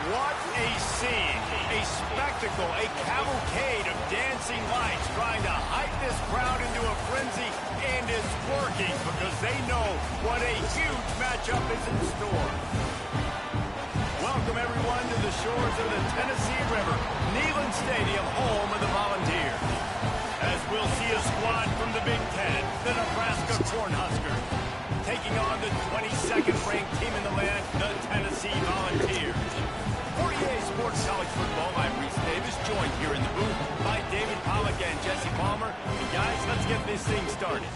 What a scene, a spectacle, a cavalcade of dancing lights trying to hype this crowd into a frenzy, and it's working because they know what a huge matchup is in store. Welcome everyone to the shores of the Tennessee River, Neyland Stadium, home of the Volunteers. As we'll see a squad from the Big Ten, the Nebraska Cornhuskers, taking on the 22nd ranked team in the land, the Tennessee Volunteers. For EA Sports College Football, I'm Reese Davis, joined here in the booth by David Pollack and Jesse Palmer. And guys, let's get this thing started.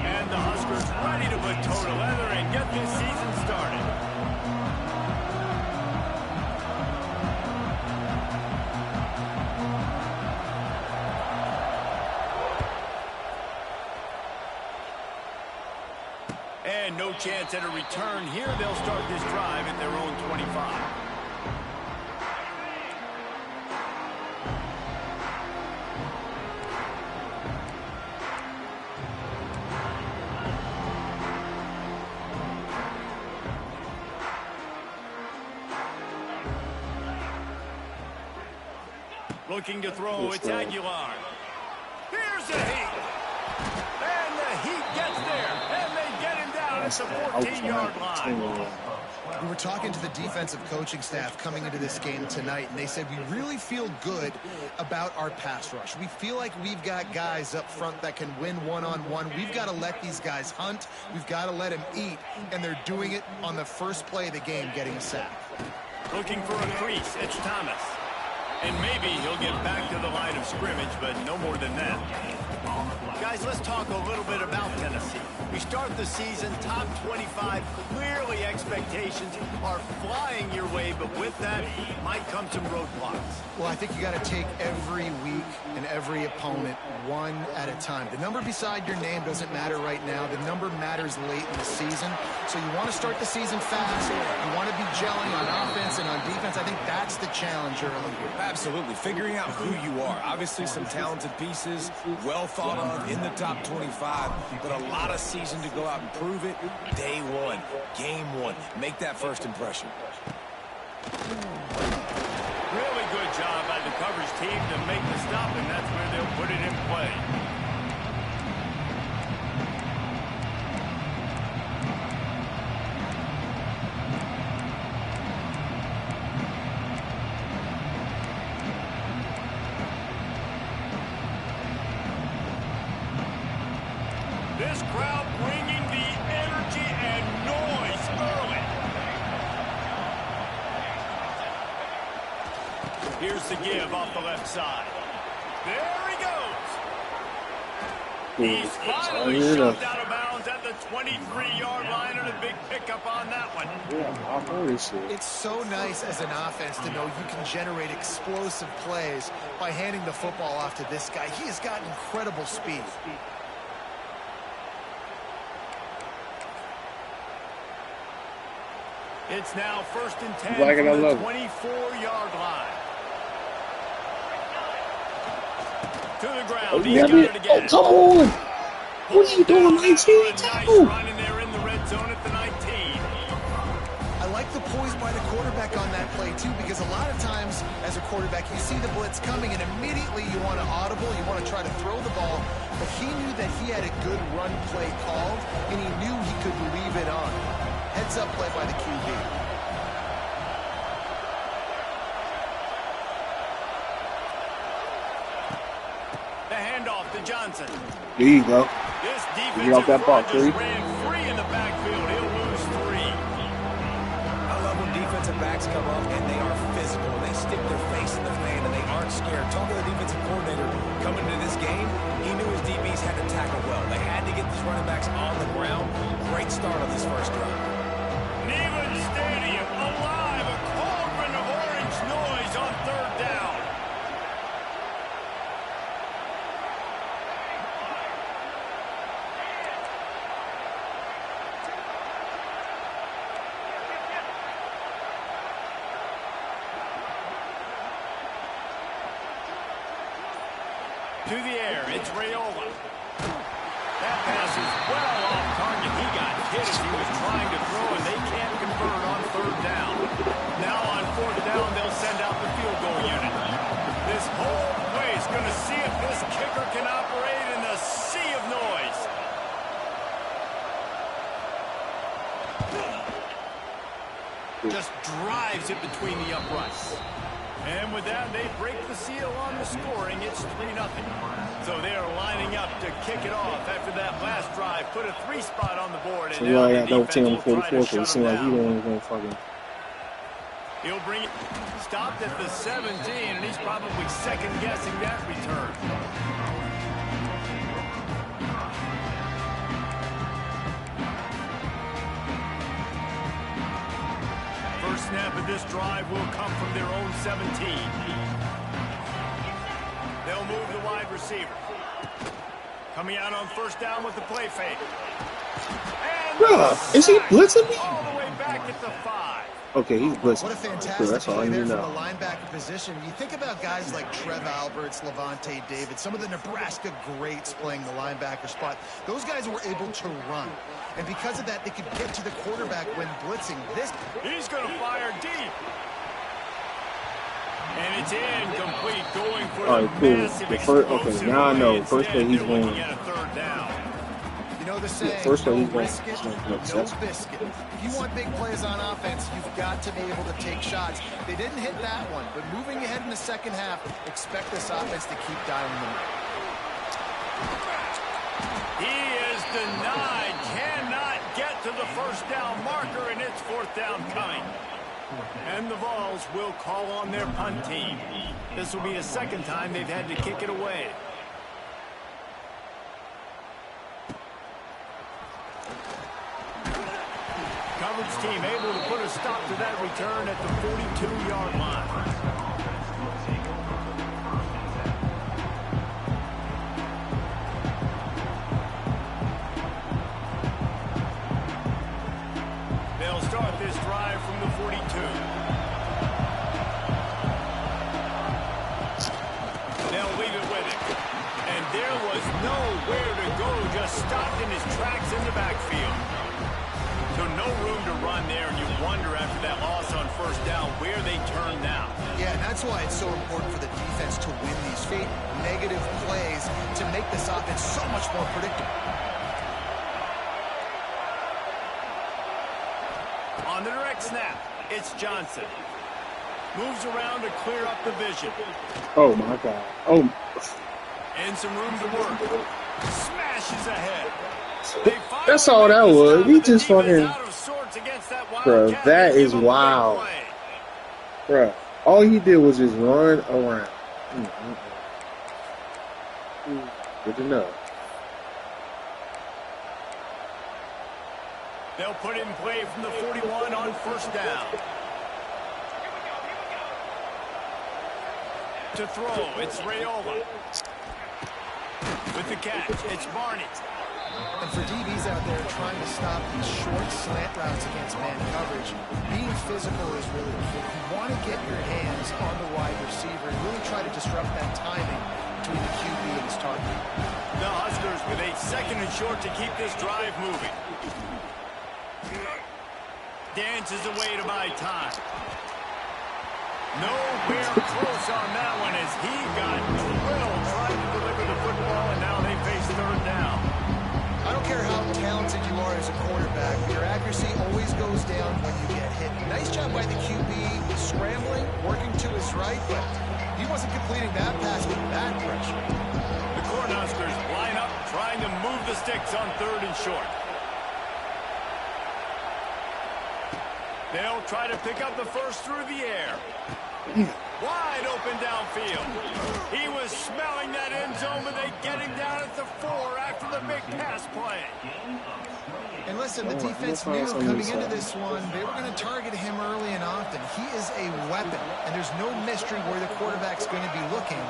And the Huskers ready to put toe to leather and get this season started. chance at a return here. They'll start this drive at their own 25. Looking to throw, it's Aguilar. Here's the heat. And the heat gets there. And they get him down at the 14-yard line. We were talking to the defensive coaching staff coming into this game tonight, and they said we really feel good about our pass rush. We feel like we've got guys up front that can win one-on-one. We've got to let these guys hunt. We've got to let them eat, and they're doing it on the first play of the game, getting a sack. Looking for a crease, it's Thomas. And maybe he'll get back to the line of scrimmage, but no more than that. Guys, let's talk a little bit about Tennessee. We start the season top 25. Clearly expectations are flying your way, but with that might come some roadblocks. Well, I think you got to take every week and every opponent one at a time. The number beside your name doesn't matter right now. The number matters late in the season. So you want to start the season fast. You want to be gelling on offense and on defense. I think that's the challenge early. Absolutely. Figuring out who you are. Obviously some talented pieces, well thought of in the top 25, but a lot of season to go out and prove it. Day one, game one. Make that first impression. Really good job by the coverage team to make the stop, and that's where they'll put it in play. This crowd bringing the energy and noise early. Here's the give off the left side. There he goes. He's finally shoved out of bounds at the 23-yard line, and a big pickup on that one. It's so nice as an offense to know you can generate explosive plays by handing the football off to this guy. He has got incredible speed. It's now 1st and 10 from the 24-yard line. To the ground. He's got it again. Oh, come on. What are you doing, 19? Nice run, and they're in the red zone at the 19. I like the poise by the quarterback on that play, too, because a lot of times as a quarterback, you see the blitz coming, and immediately you want to audible, you want to try to throw the ball, but he knew that he had a good run play called, and he knew he could leave it on. Heads-up play by the QB. The handoff to Johnson. There you go. This Get off that ball, defensive front just ran free in the backfield. He'll lose 3. I love when defensive backs come up and they are physical. They stick their face in the fan and they aren't scared. Talking to the defensive coordinator coming into this game, he knew his DBs had to tackle well. They had to get these running backs on the ground. Great start on this first drive. Neyland Stadium alive. A cauldron of orange noise on 3rd down. To the air, it's Raiola. That pass is well off target. He got hit as he was trying to throw, and they can't convert on 3rd down. Now on 4th down, they'll send out the field goal unit. This whole place going to see if this kicker can operate in the sea of noise. Just drives it between the uprights. And with that, they break the seal on the scoring. It's 3-0. So they're lining up to kick it off after that last drive. Put a 3 spot on the board. And So now I the got no defense 10 on will try 44 to because shut it seemed like he them don't down. even fucking. He'll bring it. Stopped at the 17, and he's probably second-guessing that return. First snap of this drive will come from their own 17. They'll move the wide receiver. Coming out on 1st down with the play fake. And Bruh, is he blitzing me? All the way back at the 5. Okay, he's blitzing. What a Cool, fantastic that's all I play need there to from the know. linebacker position. You think about guys like Trev Alberts, Levante David, some of the Nebraska greats playing the linebacker spot. Those guys were able to run. And because of that, they could get to the quarterback when blitzing. He's going to fire deep. And it's incomplete, going for All the right, cool. massive The first, okay, explosive now I play. know. First play Instead, he's they're going. looking at a 3rd down. You know the saying, First play no he's going. risk it, no biscuit. If you want big plays on offense, you've got to be able to take shots. They didn't hit that one, but moving ahead in the second half, expect this offense to keep dialing them up. He is denied, cannot get to the 1st down marker, and it's 4th down coming. And the Vols will call on their punt team. This will be the 2nd time they've had to kick it away. Coverage team able to put a stop to that return at the 42-yard line. They'll start this drive from the 42. They'll leave it with it. And there was nowhere to go, just stopped in his tracks in the backfield. So no room to run there, and you wonder after that loss on 1st down where they turn now. Yeah, and that's why it's so important for the defense to win these negative plays to make this offense so much more predictable. On the direct snap, it's Johnson. Moves around to clear up the vision. Oh my God. Oh. And some room to work. Smashes ahead. That's all that was. He just fucking. Bro, that is wild. Bro, all he did was just run around. Good to know. They'll put in play from the 41 on 1st down. To throw, it's Raiola. With the catch, it's Barney. And for DBs out there trying to stop these short slant routes against man coverage, being physical is really important. You want to get your hands on the wide receiver and really try to disrupt that timing between the QB and his target. The Huskers with a 2nd and short to keep this drive moving. Dances away to buy time. Nowhere close on that one as he got drilled trying to deliver the football, and now they face 3rd down. I don't care how talented you are as a quarterback, your accuracy always goes down when you get hit. Nice job by the QB scrambling, working to his right, but he wasn't completing that pass with that pressure. The Cornhuskers line up trying to move the sticks on 3rd and short. They'll try to pick up the first through the air. Wide open downfield. He was smelling that end zone, but they get him down at the 4 after the big pass play. And listen, the defense knew coming into this one, they were going to target him early and often. He is a weapon, and there's no mystery where the quarterback's going to be looking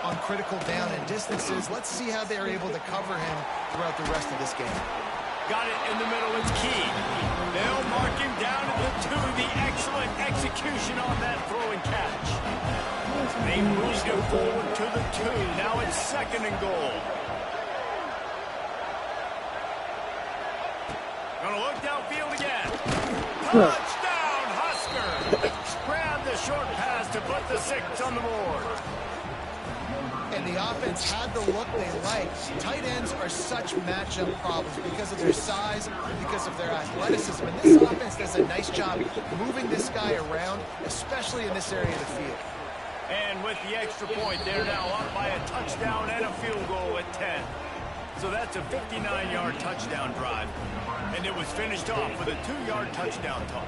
on critical down and distances. Let's see how they're able to cover him throughout the rest of this game. Got it in the middle, it's Key. They'll mark him down at the 2. The excellent execution on that throw and catch. They moved him forward to the 2. Now it's 2nd and goal. Gonna look downfield again. Touchdown, Husker! Grab the short pass to put the 6 on the board. And the offense had the look they liked. Tight ends are such matchup problems because of their size, because of their athleticism. And this offense does a nice job moving this guy around, especially in this area of the field. And with the extra point, they're now up by a touchdown and a field goal at 10. So that's a 59-yard touchdown drive. And it was finished off with a 2-yard touchdown toss.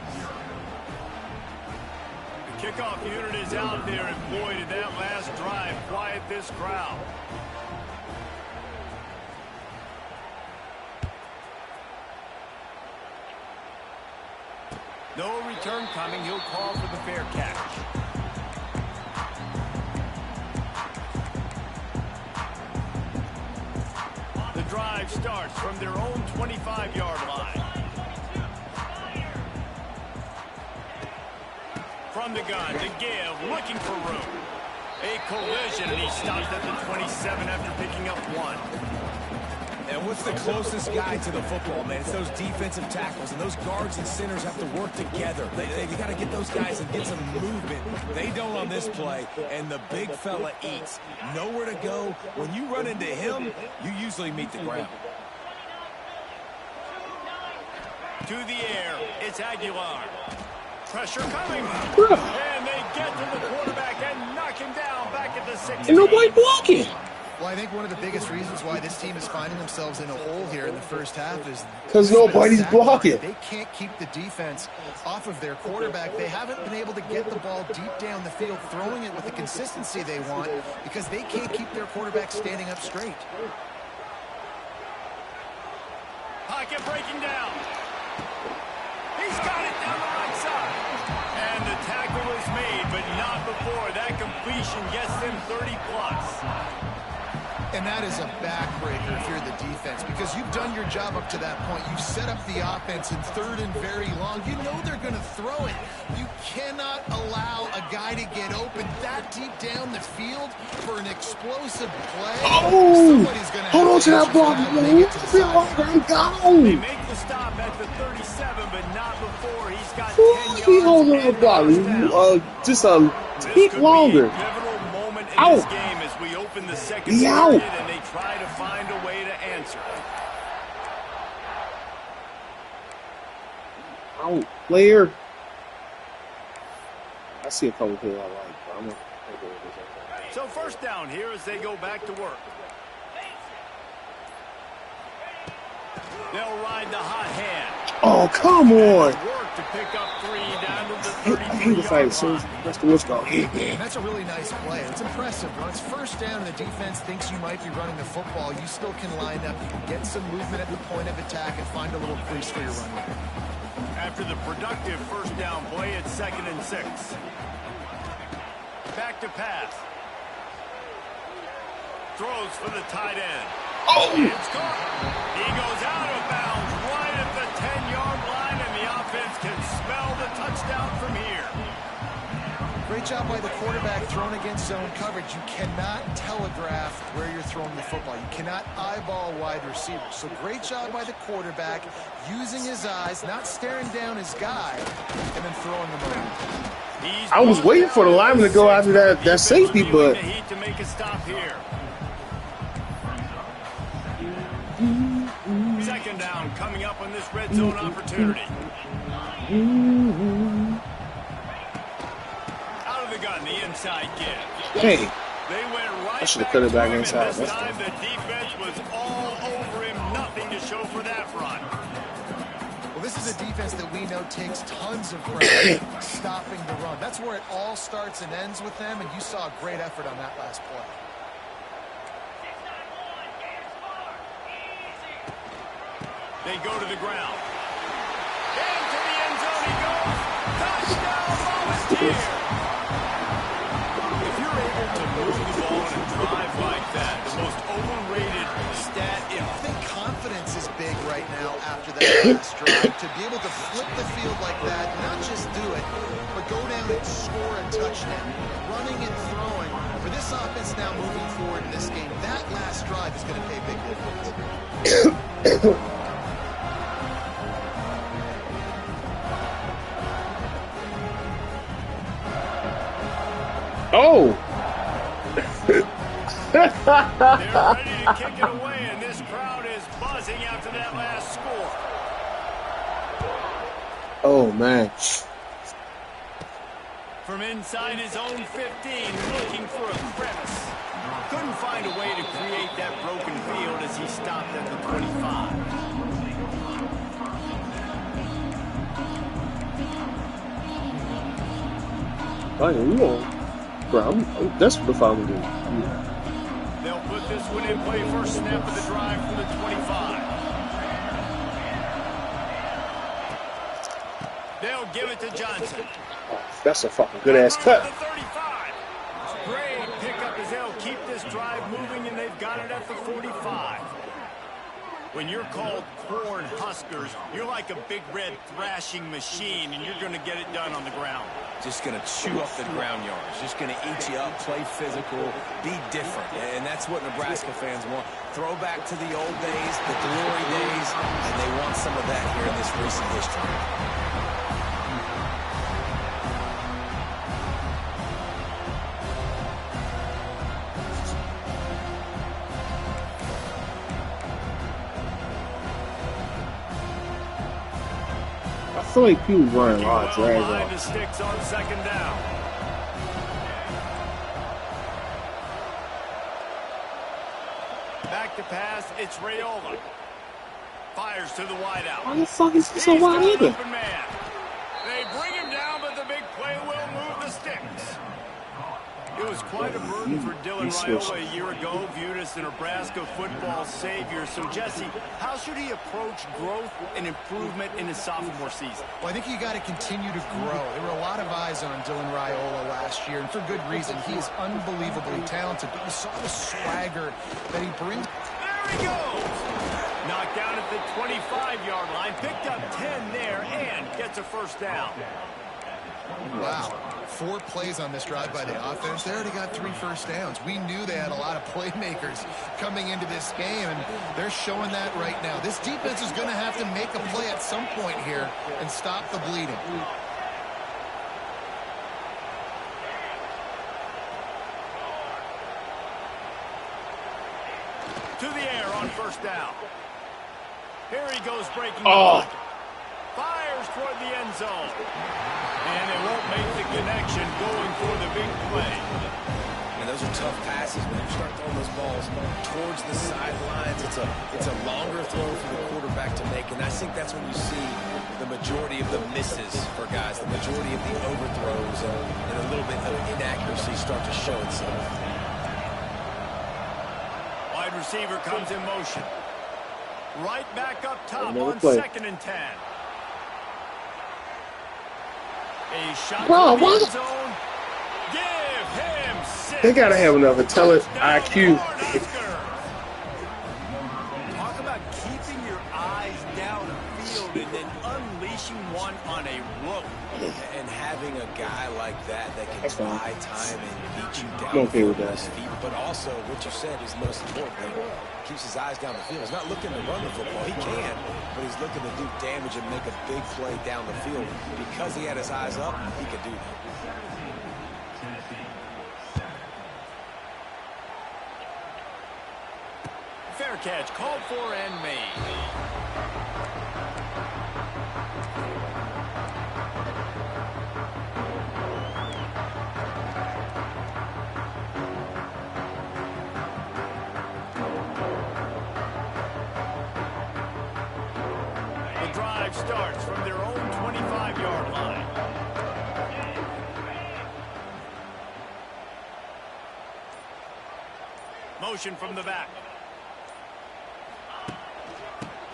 The kickoff unit is out there, and boy, did that last drive quiet this crowd. No return coming. He'll call for the fair catch. The drive starts from their own 25-yard line. from the gun to give, looking for room. A collision, and he stops at the 27 after picking up 1. And what's the closest guy to the football, man? It's those defensive tackles, and those guards and centers have to work together. They got to get those guys and get some movement. They don't on this play, and the big fella eats. Nowhere to go. When you run into him, you usually meet the ground. To the air, it's Aguilar. Pressure coming. And they get to the quarterback and knock him down back at the 16. And nobody blocking. Well, I think one of the biggest reasons why this team is finding themselves in a hole here in the first half is because nobody's blocking. They can't keep the defense off of their quarterback. They haven't been able to get the ball deep down the field, throwing it with the consistency they want because they can't keep their quarterback standing up straight. Pocket breaking down. He's got it down the right side. And the tackle is made, but not before that completion gets them 30+. And that is a backbreaker if you're the defense because you've done your job up to that point. You've set up the offense in 3rd and very long. You know they're going to throw it. You cannot allow a guy to get open that deep down the field for an explosive play. Oh! Hold on to that block. They make the stop at the 37, but not before he's got 10 yards. He holding the block. Just a tick longer. Out. This game as we open the second period and they try to find a way to answer. Out, player. I see a couple people I like, but I'm gonna go with this. So first down here as they go back to work. They'll ride the hot hand. Oh, come on. Work to pick up 3 down to the 33-yard line. That's the what's going. That's a really nice play. It's impressive. When it's first down and the defense thinks you might be running the football, you still can line up. You can get some movement at the point of attack and find a little crease for your running. After the productive first down play, it's 2nd and 6. Back to pass. Throws for the tight end. Oh! It's caught. He goes out of bounds right at the 10-yard line, and the offense can smell the touchdown from here. Great job by the quarterback thrown against zone coverage. You cannot telegraph where you're throwing the football. You cannot eyeball wide receivers. So great job by the quarterback using his eyes, not staring down his guy, and then throwing him over. I was waiting for the lineman to go after that safety, but to make a stop here. 2nd down coming up on this red zone opportunity. Out of the gun, the inside give. Hey, They went right I should have cut it back inside. This time the defense was all over him. Nothing to show for that run. Well, this is a defense that we know takes tons of pride stopping the run. That's where it all starts and ends with them, and you saw a great effort on that last play. They go to the ground. Into the end zone he goes. Touchdown, Volunteer. If you're able to move the ball in a drive like that, the most overrated stat in. I think confidence is big right now after that last drive. To be able to flip the field like that, not just do it, but go down and score a touchdown. Running and throwing. For this offense now moving forward in this game, that last drive is going to pay big dividends. oh! They're ready to kick it away, and this crowd is buzzing after that last score. Oh, man. From inside his own 15, looking for a crevice. Couldn't find a way to create that broken field as he stopped at the 25. Bro, I'm desperate to find him. They'll put this one in play first snap of the drive for the 25. They'll give it to Johnson. That's a fucking good-ass cut. The 35. Great pickup as they'll keep this drive moving, and they've got it at the 45. When you're called Corn Huskers, you're like a big red thrashing machine, and you're going to get it done on the ground. Just going to chew up the ground yards. Just going to eat you up, play physical, be different. And that's what Nebraska fans want. Throw back to the old days, the glory days, and they want some of that here in this recent history. I feel like people run a lot of drag Behind the routes. sticks on second down. Back to pass, it's Raiola. Fires to the wideout. Why the fuck is he so He's wide got an open? open man. They bring him down, but the big play will move the sticks. It was quite a burden for Dylan Raiola a year ago, viewed as the Nebraska football savior. So, Jesse, how should he approach growth and improvement in his sophomore season? Well, I think you got to continue to grow. There were a lot of eyes on Dylan Raiola last year, and for good reason. He is unbelievably talented, but you saw the swagger that he brings. There he goes! Knocked down at the 25-yard line, picked up 10 there, and gets a first down. Wow. 4 plays on this drive by the offense. They already got 3 first downs. We knew they had a lot of playmakers coming into this game, and they're showing that right now. This defense is going to have to make a play at some point here and stop the bleeding. To the air on first down. Here he goes breaking the Oh. pocket. Fires toward the end zone. And it won't make the connection going for the big play. And those are tough passes when you start throwing those balls towards the sidelines. It's a longer throw for the quarterback to make, and I think that's when you see the majority of the misses for guys, the majority of the overthrows, and a little bit of inaccuracy start to show itself. Wide receiver comes in motion. Right back up top Another on play. 2nd and 10. A shot Bro, to the what? end zone. Give him 6. They gotta have enough intelligence Touchdown, IQ. Cornhuskers. Talk about keeping your eyes downfield and then unleashing one on a rope. And having a guy like that can That's fine. buy time and beat you down I'm okay with on that. his feet, but also what you said is the most important thing. Keeps his eyes down the field. He's not looking to run the football. He can, but he's looking to do damage and make a big play down the field. Because he had his eyes up, he could do that. Fair catch called for and made. The drive starts from their own 25-yard line. Motion from the back.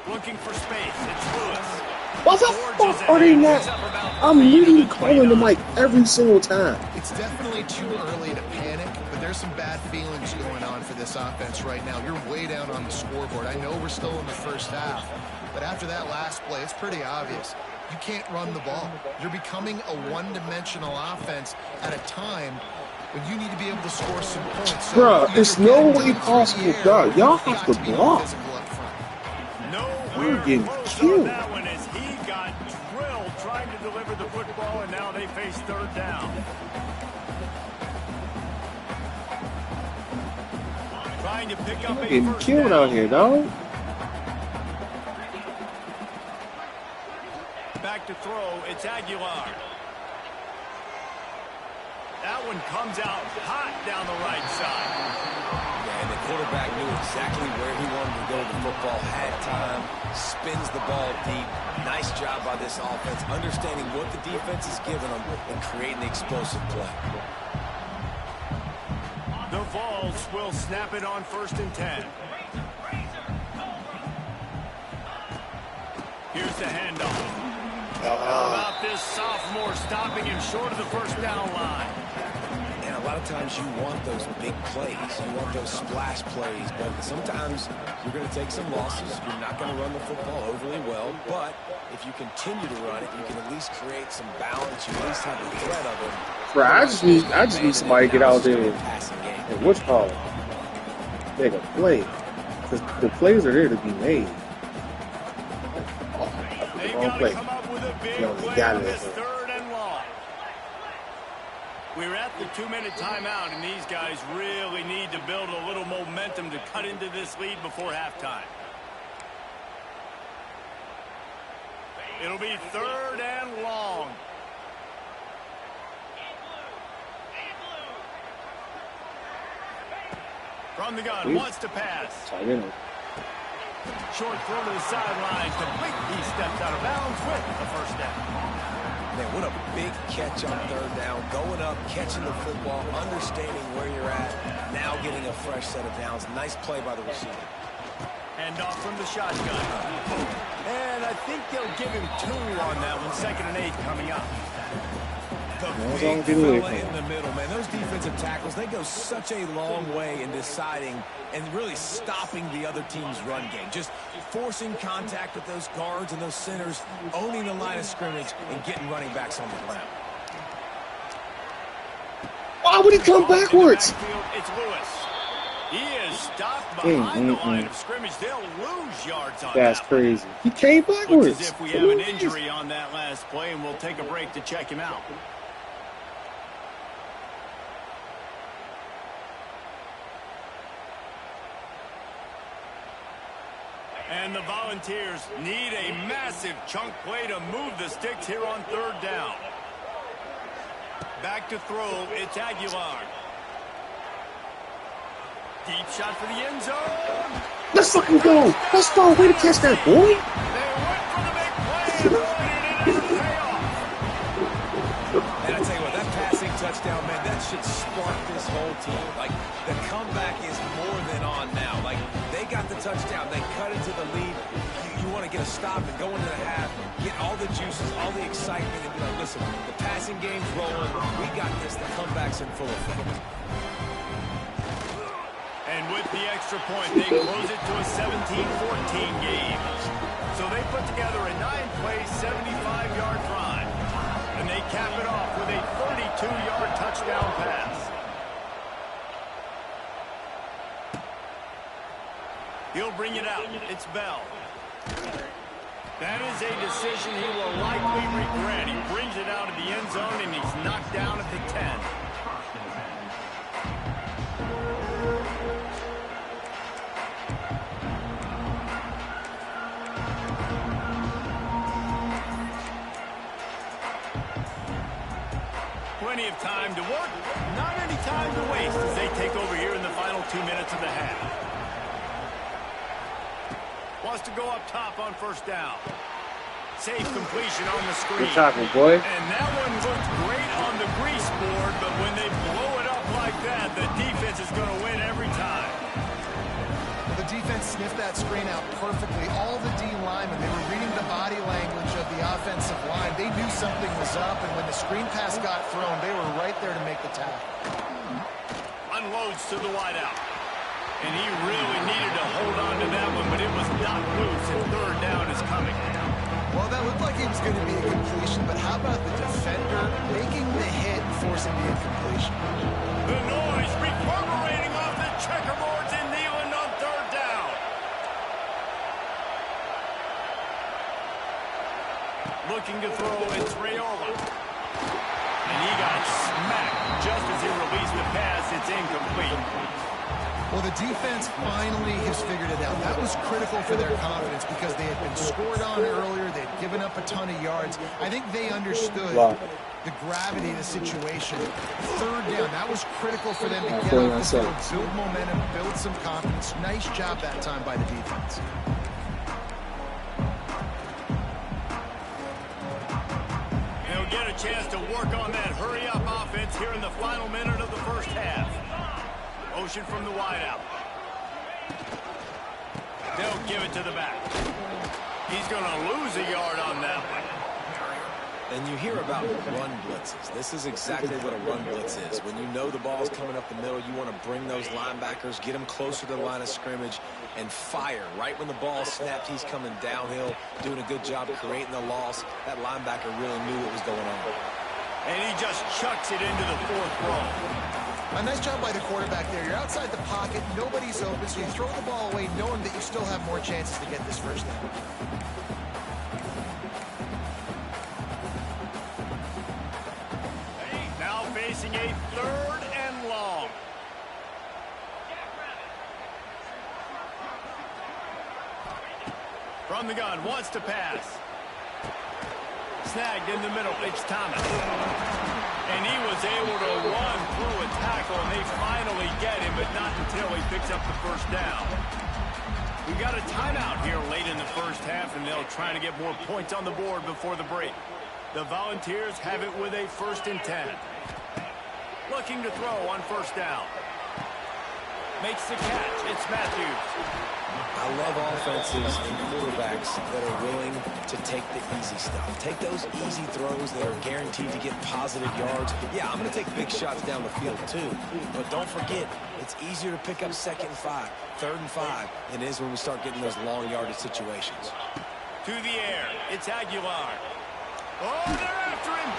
Looking for space. It's Lewis. What the fuck are they not? I'm literally calling them like every single time. It's definitely too early to panic, but there's some bad feelings going on for this offense right now. You're way down on the scoreboard. I know we're still in the first half, but after that last play, it's pretty obvious. You can't run the ball. You're becoming a one-dimensional offense at a time when you need to be able to score some points. So Bruh, it's you're no getting way down possible, through the air. dog. Y'all You've have got to be block. physical up front. Nowhere getting close killed. on that one as he got drilled trying to deliver the football, and now they face 3rd down. Trying to pick up a Getting first killed down. out here, dog. Back to throw, it's Aguilar. That one comes out hot down the right side. Yeah, and the quarterback knew exactly where he wanted to go with the football, had time, spins the ball deep. Nice job by this offense, understanding what the defense is giving them and creating the explosive play. The Vols will snap it on 1st and 10. Here's the handoff. How about this sophomore stopping him short of the first down line? And a lot of times you want those big plays. You want those splash plays. But sometimes you're going to take some losses. You're not going to run the football overly well. But if you continue to run it, you can at least create some balance. You at least have the threat of it. Bro, I just need somebody to get out there and what's called make a play. Because the plays are there to be made. Wrong play. No, he got it. Third and long. We're at the 2-minute timeout, and these guys really need to build a little momentum to cut into this lead before halftime. It'll be third and long. From the gun, wants to pass. Short throw to the sideline, complete. He steps out of bounds with the first down. Man, what a big catch on third down. Going up, catching the football, understanding where you're at, now getting a fresh set of downs. Nice play by the receiver. And off from the shotgun. And I think they'll give him 2 on that one. 2nd and 8 coming up. The big fella in the middle, man. Those defensive tackles, they go such a long way in deciding and really stopping the other team's run game. Just forcing contact with those guards and those centers, owning the line of scrimmage, and getting running backs on the ground. Why would he come backwards? It's Lewis. He is stopped behind the line of scrimmage. They'll lose yards on that. That's crazy. He came backwards. Looks as if we have an injury on that last play, and we'll take a break to check him out. And the Volunteers need a massive chunk play to move the sticks here on third down. Back to throw, it's Aguilar. Deep shot for the end zone. Let's fucking go. Let's go. Way to catch that, boy. They went for the big play and it didn't pay off. And I tell you what, that passing touchdown, man, that should spark this whole team. Like, the comeback is more than on now. Like, they got the touchdown. They cut into the lead. You want to get a stop and go into the half, get all the juices, all the excitement, and be like, listen, the passing game's rolling. We got this. The comeback's in full effect. And with the extra point, they close it to a 17-14 game. So they put together a 9-play, 75-yard drive. And they cap it off with a 32-yard touchdown pass. He'll bring it out. It's Bell. That is a decision he will likely regret. He brings it out of the end zone, and he's knocked down at the 10. Plenty of time to work, not any time to waste as they take over here in the final 2 minutes of the half. Wants to go up top on first down. Safe completion on the screen. Good tackle, boy. And that one looked great on the grease board, but when they blow it up like that, the defense is going to win every time. The defense sniffed that screen out perfectly. All the D linemen, they were reading the body language of the offensive line. They knew something was up, and when the screen pass got thrown, they were right there to make the tackle. Unloads to the wideout. And he really needed to hold on to that one, but it was not loose, and third down is coming. Well, that looked like it was going to be a completion, but how about the defender making the hit and forcing the incompletion? The noise reverberating off the checkerboards in Neyland on third down. Looking to throw, it's Raiola. And he got smacked just as he released the pass. It's incomplete. Well, the defense finally has figured it out. That was critical for their confidence because they had been scored on earlier. They'd given up a ton of yards. I think they understood the gravity of the situation. Third down, that was critical for them to get off the field, build momentum, build some confidence. Nice job that time by the defense. They'll get a chance to work on that hurry-up offense here in the final minute of the first half. Motion from the wideout. They'll give it to the back. He's going to lose a yard on that one. And you hear about run blitzes. This is exactly what a run blitz is. When you know the ball's coming up the middle, you want to bring those linebackers, get them closer to the line of scrimmage, and fire. Right when the ball snapped, he's coming downhill, doing a good job creating the loss. That linebacker really knew what was going on. And he just chucks it into the fourth row. A nice job by the quarterback there. You're outside the pocket, nobody's open, so you throw the ball away knowing that you still have more chances to get this first down. Now facing a 3rd and long. From the gun, wants to pass. Snagged in the middle, it's Thomas. And he was able to run through a tackle, and they finally get him, but not until he picks up the first down. We got a timeout here late in the first half, and they'll try to get more points on the board before the break. The Volunteers have it with a 1st and 10. Looking to throw on first down. Makes the catch. It's Matthews. I love offenses and quarterbacks that are willing to take the easy stuff. Take those easy throws that are guaranteed to get positive yards. Yeah, I'm going to take big shots down the field too. But don't forget, it's easier to pick up 2nd and 5, 3rd and 5 than it is when we start getting those long yardage situations. To the air. It's Aguilar. Oh, they're after him.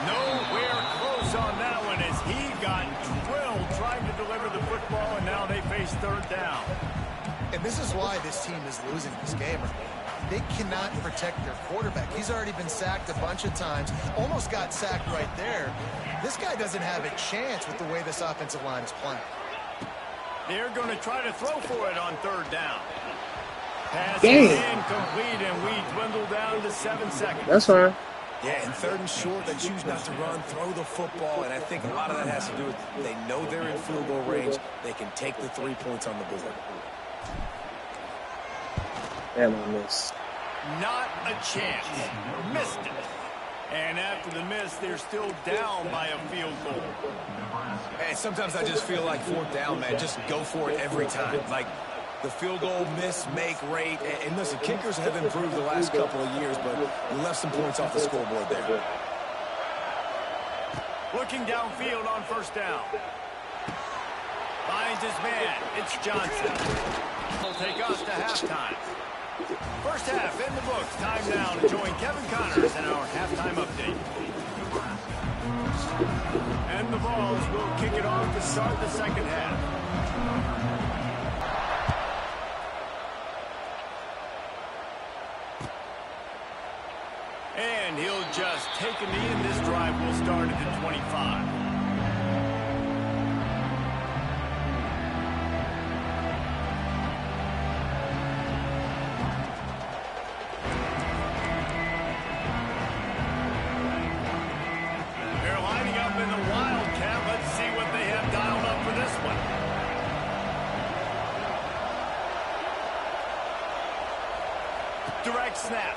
Nowhere close on that one as he got drilled trying to deliver the football, and now they face 3rd down. And this is why this team is losing this game. They cannot protect their quarterback. He's already been sacked a bunch of times, almost got sacked right there. This guy doesn't have a chance with the way this offensive line is playing. They're going to try to throw for it on 3rd down. Pass is incomplete, and we dwindle down to 7 seconds. That's fine. Yeah, and 3rd and short, they choose not to run, throw the football, and I think a lot of that has to do with they know they're in field goal range. They can take the 3 points on the board. Damn, I missed. Not a chance. Missed it. And after the miss, they're still down by a field goal. And sometimes I just feel like 4th down, man, just go for it every time. Like the field goal miss, make rate. And listen, kickers have improved the last couple of years, but we left some points off the scoreboard there. Looking downfield on first down. Finds his man. It's Johnson. He'll take us to halftime. First half in the books. Time now to join Kevin Connors in our halftime update. And the Vols will kick it off to start the second half. And he'll just take a knee, and this drive will start at the 25. Direct snap.